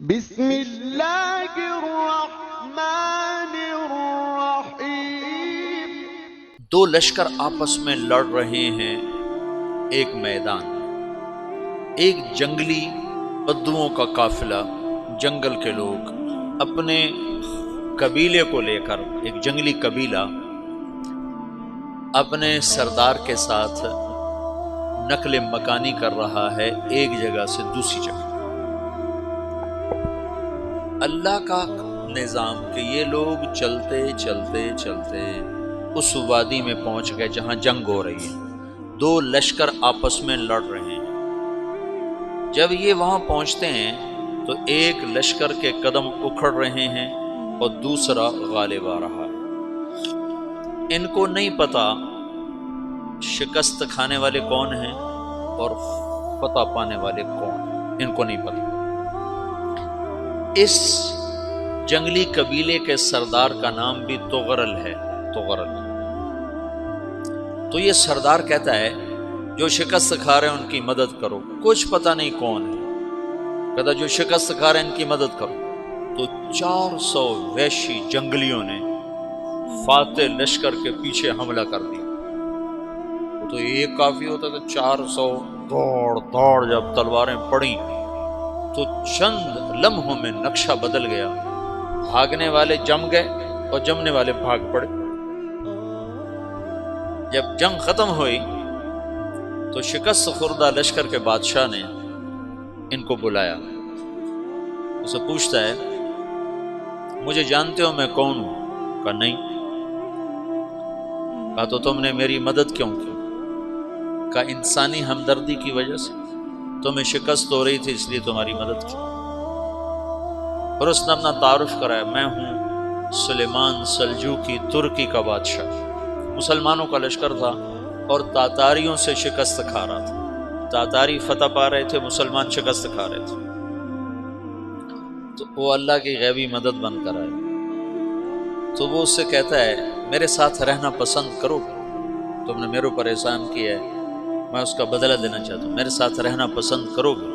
بسم اللہ الرحمن الرحیم۔ دو لشکر آپس میں لڑ رہے ہیں ایک میدان میں۔ ایک جنگلی بدوؤں کا قافلہ، جنگل کے لوگ اپنے قبیلے کو لے کر، ایک جنگلی قبیلہ اپنے سردار کے ساتھ نقل مکانی کر رہا ہے ایک جگہ سے دوسری جگہ۔ اللہ کا نظام کہ یہ لوگ چلتے چلتے چلتے اس وادی میں پہنچ گئے جہاں جنگ ہو رہی ہے، دو لشکر آپس میں لڑ رہے ہیں۔ جب یہ وہاں پہنچتے ہیں تو ایک لشکر کے قدم اکھڑ رہے ہیں اور دوسرا غالب آ رہا ہے۔ ان کو نہیں پتا شکست کھانے والے کون ہیں اور فتح پانے والے کون ہیں، ان کو نہیں پتا۔ اس جنگلی قبیلے کے سردار کا نام بھی تغرل ہے، تغرل۔ تو یہ سردار کہتا ہے جو شکست کھا رہے ہیں ان کی مدد کرو، کچھ پتہ نہیں کون ہے، کہتا جو شکست کھا رہے ہیں ان کی مدد کرو۔ تو 400 وحشی جنگلیوں نے فاتح لشکر کے پیچھے حملہ کر دیا۔ تو ایک کافی ہوتا تو 400 دوڑ دوڑ جب تلواریں پڑیں تو چند لمحوں میں نقشہ بدل گیا، بھاگنے والے جم گئے اور جمنے والے بھاگ پڑے۔ جب جنگ ختم ہوئی تو شکست خوردہ لشکر کے بادشاہ نے ان کو بلایا، اسے پوچھتا ہے مجھے جانتے ہو میں کون ہوں؟ کہا نہیں۔ کہا تو تم نے میری مدد کیوں کی؟ کہا انسانی ہمدردی کی وجہ سے، تمہیں شکست ہو رہی تھی اس لیے تمہاری مدد کی۔ اور اس نے اپنا تعارف کرایا، میں ہوں سلیمان سلجوقی ترکی کا بادشاہ۔ مسلمانوں کا لشکر تھا اور تاتاریوں سے شکست کھا رہا تھا، تاتاری فتح پا رہے تھے، مسلمان شکست کھا رہے تھے۔ تو وہ اللہ کی غیبی مدد بن کر آئے۔ تو وہ اس سے کہتا ہے میرے ساتھ رہنا پسند کرو، تم نے میرے اوپر احسان کیا ہے، میں اس کا بدلہ دینا چاہتا ہوں، میرے ساتھ رہنا پسند کرو گے؟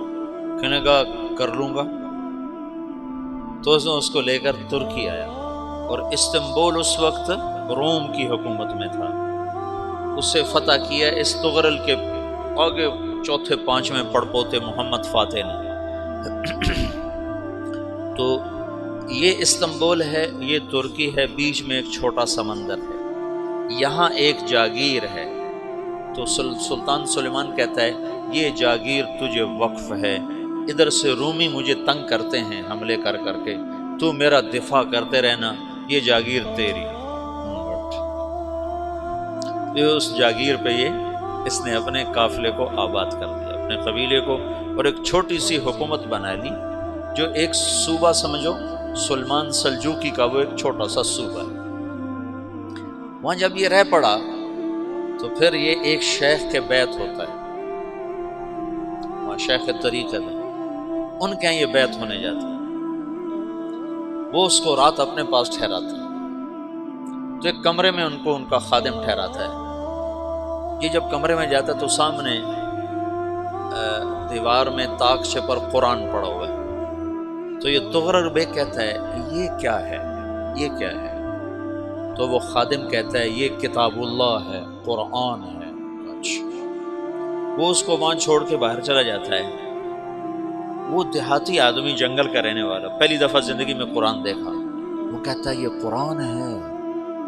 کہنے کا کر لوں گا۔ تو اس نے اس کو لے کر ترکی آیا، اور استنبول اس وقت روم کی حکومت میں تھا۔ اسے فتح کیا اس تغرل کے آگے چوتھے پانچویں پڑپوتے محمد فاتح نے۔ تو یہ استنبول ہے، یہ ترکی ہے، بیچ میں ایک چھوٹا سمندر ہے، یہاں ایک جاگیر ہے۔ تو سلطان سلیمان کہتا ہے یہ جاگیر تجھے وقف ہے، ادھر سے رومی مجھے تنگ کرتے ہیں حملے کر کر کے، تو میرا دفاع کرتے رہنا، یہ جاگیر تیری۔ اس جاگیر پہ اس نے اپنے قافلے کو آباد کر دیا، اپنے قبیلے کو، اور ایک چھوٹی سی حکومت بنا لی، جو ایک صوبہ سمجھو سلمان سلجوقی کا، وہ ایک چھوٹا سا صوبہ ہے۔ وہاں جب یہ رہ پڑا تو پھر یہ ایک شیخ کے بیت ہوتا ہے، وہاں شیخ طریقت ہے، ان کے یہاں یہ بیت ہونے جاتا ہے۔ وہ اس کو رات اپنے پاس ٹھہراتا ہے، تو ایک کمرے میں ان کو ان کا خادم ٹھہراتا ہے۔ یہ جب کمرے میں جاتا ہے تو سامنے دیوار میں تاکچے پر قرآن پڑا ہوا ہے۔ تو یہ تغرل بیگ کہتا ہے یہ کیا ہے، یہ کیا ہے؟ تو وہ خادم کہتا ہے یہ کتاب اللہ ہے، قرآن ہے۔ اچھا۔ وہ اس کو وہاں چھوڑ کے باہر چلا جاتا ہے۔ وہ دیہاتی آدمی، جنگل کا رہنے والا، پہلی دفعہ زندگی میں قرآن دیکھا، وہ کہتا ہے یہ قرآن ہے،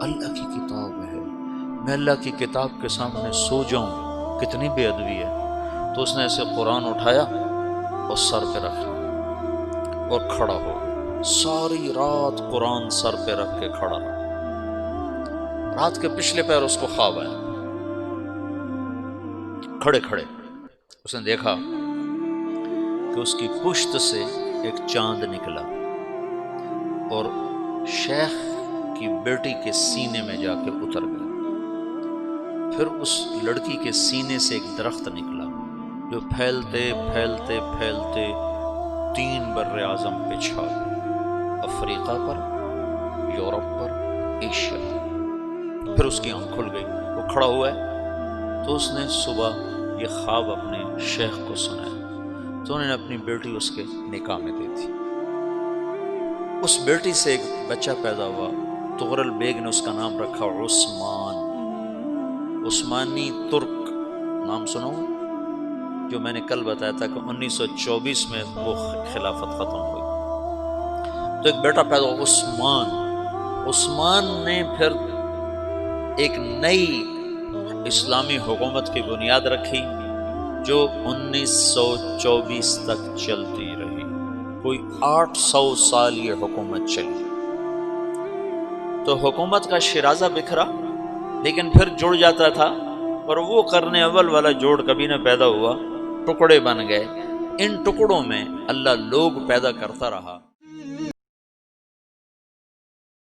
اللہ کی کتاب ہے، میں اللہ کی کتاب کے سامنے سو جاؤں، کتنی بے ادبی ہے۔ تو اس نے ایسے قرآن اٹھایا اور سر پہ رکھا اور کھڑا ہو گیا، ساری رات قرآن سر پہ رکھ کے کھڑا رہا۔ رات کے پچھلے پہر اس کو خواب آیا، کھڑے کھڑے اس نے دیکھا کہ اس کی پشت سے ایک چاند نکلا اور شیخ کی بیٹی کے سینے میں جا کے اتر گیا۔ پھر اس لڑکی کے سینے سے ایک درخت نکلا جو پھیلتے پھیلتے پھیلتے 3 بر اعظم پہ چھا گیا، افریقہ پر، یورپ پر، ایشیا۔ پھر اس کی آنکھ کھل گئی، وہ کھڑا ہوا ہے۔ تو اس نے صبح یہ خواب اپنے شیخ کو سنایا، تو انہوں نے اپنی بیٹی اس کے نکاح میں دی تھی۔ اس بیٹی سے ایک بچہ پیدا ہوا، تغرل بیگ نے اس کا نام رکھا عثمان، عثمانی ترک نام سنو، جو میں نے کل بتایا تھا کہ 1924 میں وہ خلافت ختم ہوئی۔ تو ایک بیٹا پیدا ہوا عثمان، عثمان نے پھر ایک نئی اسلامی حکومت کی بنیاد رکھی جو 1924 تک چلتی رہی، کوئی 800 سال یہ حکومت چلی۔ تو حکومت کا شیرازہ بکھرا لیکن پھر جڑ جاتا تھا، اور وہ قرن اول والا جوڑ کبھی نہ پیدا ہوا، ٹکڑے بن گئے۔ ان ٹکڑوں میں اللہ لوگ پیدا کرتا رہا۔